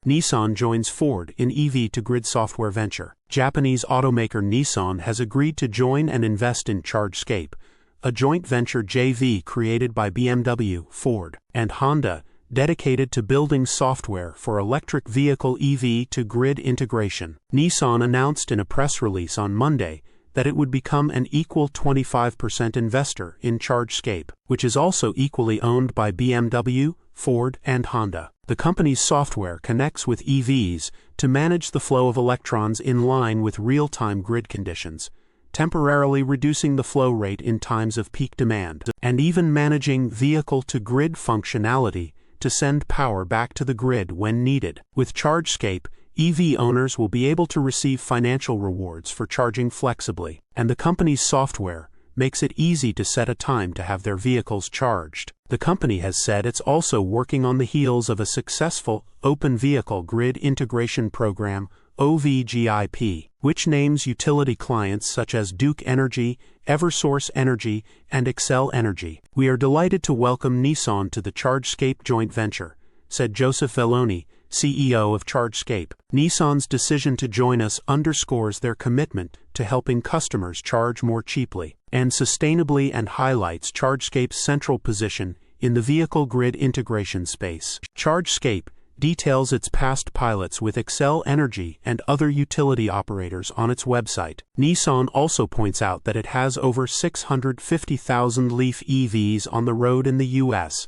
Nissan joins Ford in EV-to-grid software venture. Japanese automaker Nissan has agreed to join and invest in ChargeScape, a joint venture JV created by BMW, Ford, and Honda, dedicated to building software for electric vehicle EV-to-grid integration. Nissan announced in a press release on Monday that it would become an equal 25% investor in ChargeScape, which is also equally owned by BMW, Ford, and Honda. The company's software connects with EVs to manage the flow of electrons in line with real-time grid conditions, temporarily reducing the flow rate in times of peak demand, and even managing vehicle-to-grid functionality to send power back to the grid when needed. With ChargeScape, EV owners will be able to receive financial rewards for charging flexibly, and the company's software makes it easy to set a time to have their vehicles charged. The company has said it's also working on the heels of a successful Open Vehicle Grid Integration Program, OVGIP, which names utility clients such as Duke Energy, Eversource Energy, and Xcel Energy. "We are delighted to welcome Nissan to the ChargeScape joint venture," said Joseph Velloni, CEO of ChargeScape. Nissan's decision to join us underscores their commitment to helping customers charge more cheaply and sustainably and highlights ChargeScape's central position in the vehicle grid integration space. ChargeScape details its past pilots with Xcel Energy and other utility operators on its website. Nissan also points out that it has over 650,000 Leaf EVs on the road in the U.S.,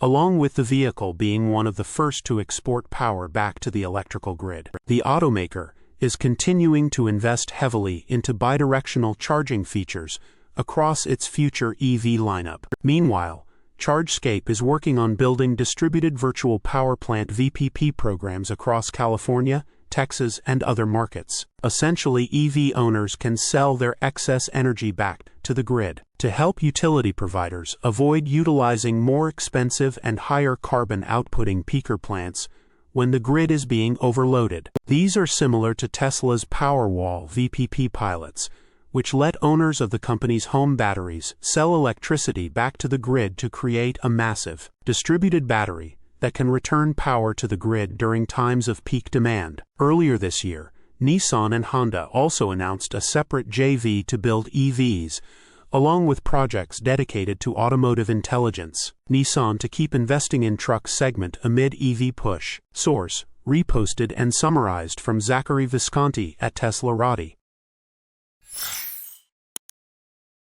along with the vehicle being one of the first to export power back to the electrical grid. The automaker is continuing to invest heavily into bidirectional charging features across its future EV lineup. Meanwhile, ChargeScape is working on building distributed virtual power plant VPP programs across California, Texas, and other markets. Essentially, EV owners can sell their excess energy back to the grid to help utility providers avoid utilizing more expensive and higher carbon outputting peaker plants when the grid is being overloaded. These are similar to Tesla's Powerwall VPP pilots, which let owners of the company's home batteries sell electricity back to the grid to create a massive, distributed battery that can return power to the grid during times of peak demand. Earlier this year, Nissan and Honda also announced a separate JV to build EVs, along with projects dedicated to automotive intelligence. Nissan to keep investing in truck segment amid EV push. Source: reposted and summarized from Zachary Visconti at teslarati.